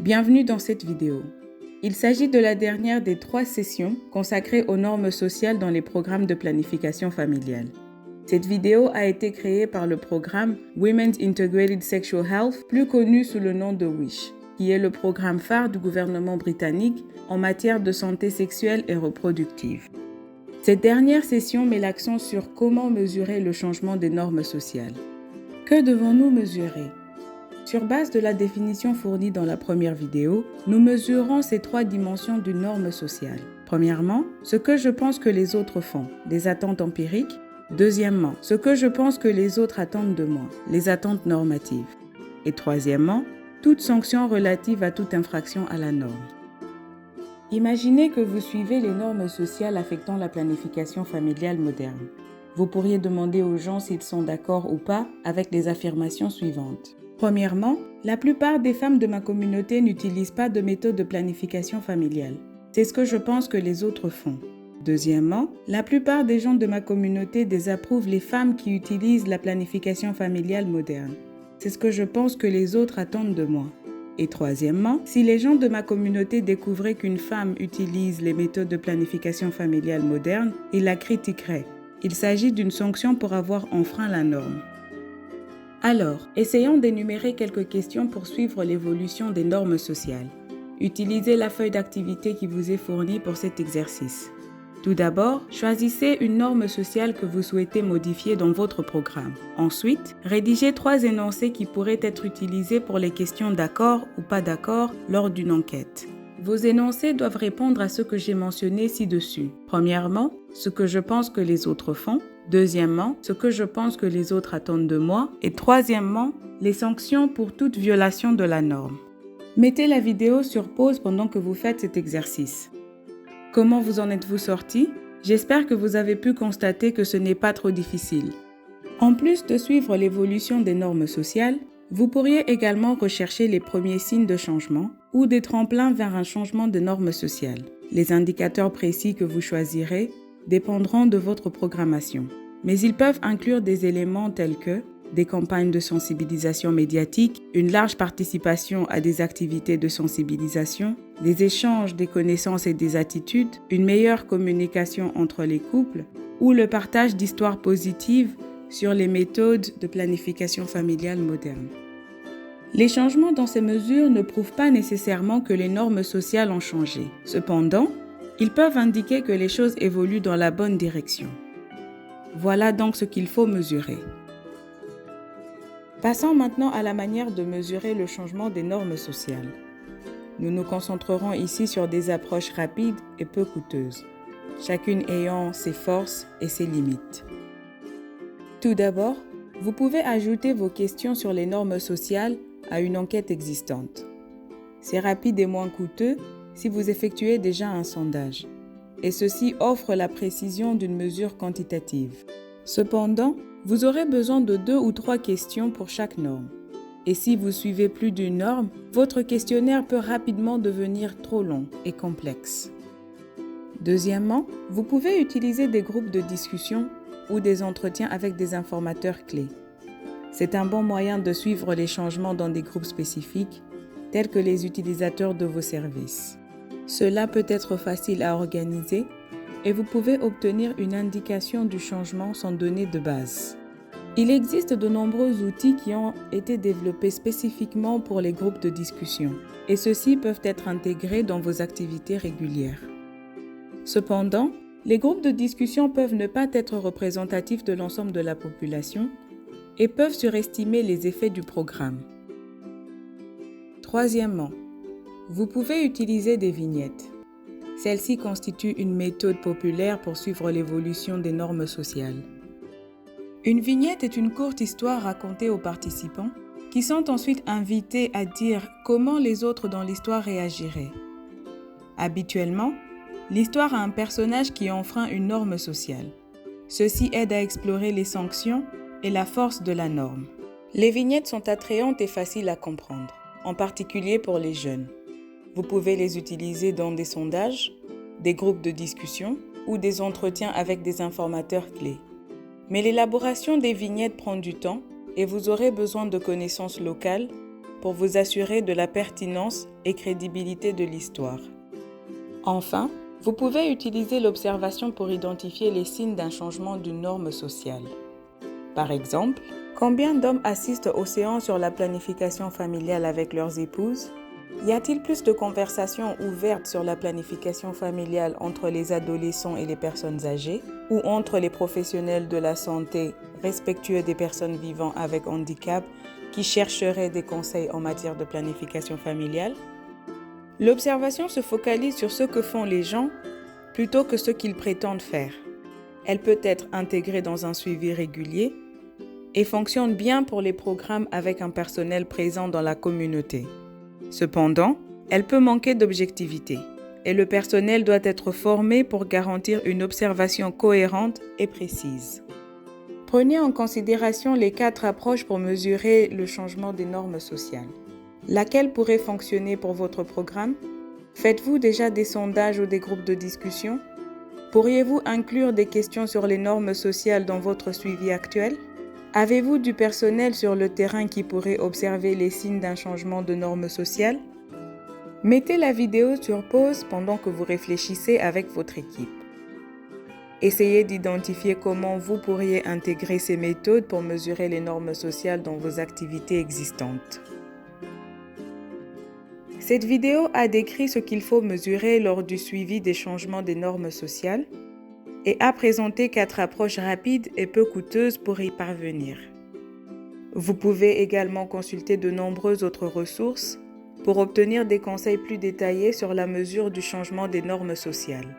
Bienvenue dans cette vidéo. Il s'agit de la dernière des 3 sessions consacrées aux normes sociales dans les programmes de planification familiale. Cette vidéo a été créée par le programme Women's Integrated Sexual Health, plus connu sous le nom de WISH, qui est le programme phare du gouvernement britannique en matière de santé sexuelle et reproductive. Cette dernière session met l'accent sur comment mesurer le changement des normes sociales. Que devons-nous mesurer ? Sur base de la définition fournie dans la première vidéo, nous mesurons ces 3 dimensions d'une norme sociale. Premièrement, ce que je pense que les autres font, des attentes empiriques. Deuxièmement, ce que je pense que les autres attendent de moi, les attentes normatives. Et troisièmement, toute sanction relative à toute infraction à la norme. Imaginez que vous suivez les normes sociales affectant la planification familiale moderne. Vous pourriez demander aux gens s'ils sont d'accord ou pas avec les affirmations suivantes. Premièrement, la plupart des femmes de ma communauté n'utilisent pas de méthode de planification familiale. C'est ce que je pense que les autres font. Deuxièmement, la plupart des gens de ma communauté désapprouvent les femmes qui utilisent la planification familiale moderne. C'est ce que je pense que les autres attendent de moi. Et troisièmement, si les gens de ma communauté découvraient qu'une femme utilise les méthodes de planification familiale moderne, ils la critiqueraient. Il s'agit d'une sanction pour avoir enfreint la norme. Alors, essayons d'énumérer quelques questions pour suivre l'évolution des normes sociales. Utilisez la feuille d'activité qui vous est fournie pour cet exercice. Tout d'abord, choisissez une norme sociale que vous souhaitez modifier dans votre programme. Ensuite, rédigez 3 énoncés qui pourraient être utilisés pour les questions d'accord ou pas d'accord lors d'une enquête. Vos énoncés doivent répondre à ce que j'ai mentionné ci-dessus. Premièrement, ce que je pense que les autres font. Deuxièmement, ce que je pense que les autres attendent de moi. Et troisièmement, les sanctions pour toute violation de la norme. Mettez la vidéo sur pause pendant que vous faites cet exercice. Comment vous en êtes-vous sorti ? J'espère que vous avez pu constater que ce n'est pas trop difficile. En plus de suivre l'évolution des normes sociales, vous pourriez également rechercher les premiers signes de changement ou des tremplins vers un changement de normes sociales. Les indicateurs précis que vous choisirez dépendront de votre programmation. Mais ils peuvent inclure des éléments tels que des campagnes de sensibilisation médiatique, une large participation à des activités de sensibilisation, des échanges des connaissances et des attitudes, une meilleure communication entre les couples ou le partage d'histoires positives sur les méthodes de planification familiale moderne. Les changements dans ces mesures ne prouvent pas nécessairement que les normes sociales ont changé. Cependant, ils peuvent indiquer que les choses évoluent dans la bonne direction. Voilà donc ce qu'il faut mesurer. Passons maintenant à la manière de mesurer le changement des normes sociales. Nous nous concentrerons ici sur des approches rapides et peu coûteuses, chacune ayant ses forces et ses limites. Tout d'abord, vous pouvez ajouter vos questions sur les normes sociales à une enquête existante. C'est rapide et moins coûteux si vous effectuez déjà un sondage, et ceci offre la précision d'une mesure quantitative. Cependant, vous aurez besoin de 2 ou 3 questions pour chaque norme. Et si vous suivez plus d'une norme, votre questionnaire peut rapidement devenir trop long et complexe. Deuxièmement, vous pouvez utiliser des groupes de discussion ou des entretiens avec des informateurs clés. C'est un bon moyen de suivre les changements dans des groupes spécifiques, tels que les utilisateurs de vos services. Cela peut être facile à organiser et vous pouvez obtenir une indication du changement sans données de base. Il existe de nombreux outils qui ont été développés spécifiquement pour les groupes de discussion et ceux-ci peuvent être intégrés dans vos activités régulières. Cependant, les groupes de discussion peuvent ne pas être représentatifs de l'ensemble de la population et peuvent surestimer les effets du programme. Troisièmement, vous pouvez utiliser des vignettes. Celle-ci constitue une méthode populaire pour suivre l'évolution des normes sociales. Une vignette est une courte histoire racontée aux participants qui sont ensuite invités à dire comment les autres dans l'histoire réagiraient. Habituellement, l'histoire a un personnage qui enfreint une norme sociale. Ceci aide à explorer les sanctions et la force de la norme. Les vignettes sont attrayantes et faciles à comprendre, en particulier pour les jeunes. Vous pouvez les utiliser dans des sondages, des groupes de discussion ou des entretiens avec des informateurs clés. Mais l'élaboration des vignettes prend du temps et vous aurez besoin de connaissances locales pour vous assurer de la pertinence et crédibilité de l'histoire. Enfin, vous pouvez utiliser l'observation pour identifier les signes d'un changement d'une norme sociale. Par exemple, combien d'hommes assistent aux séances sur la planification familiale avec leurs épouses? Y a-t-il plus de conversations ouvertes sur la planification familiale entre les adolescents et les personnes âgées ou entre les professionnels de la santé respectueux des personnes vivant avec handicap qui chercheraient des conseils en matière de planification familiale? L'observation se focalise sur ce que font les gens plutôt que ce qu'ils prétendent faire. Elle peut être intégrée dans un suivi régulier et fonctionne bien pour les programmes avec un personnel présent dans la communauté. Cependant, elle peut manquer d'objectivité et le personnel doit être formé pour garantir une observation cohérente et précise. Prenez en considération les 4 approches pour mesurer le changement des normes sociales. Laquelle pourrait fonctionner pour votre programme? Faites-vous déjà des sondages ou des groupes de discussion? Pourriez-vous inclure des questions sur les normes sociales dans votre suivi actuel? Avez-vous du personnel sur le terrain qui pourrait observer les signes d'un changement de normes sociales? Mettez la vidéo sur pause pendant que vous réfléchissez avec votre équipe. Essayez d'identifier comment vous pourriez intégrer ces méthodes pour mesurer les normes sociales dans vos activités existantes. Cette vidéo a décrit ce qu'il faut mesurer lors du suivi des changements des normes sociales et a présenté 4 approches rapides et peu coûteuses pour y parvenir. Vous pouvez également consulter de nombreuses autres ressources pour obtenir des conseils plus détaillés sur la mesure du changement des normes sociales.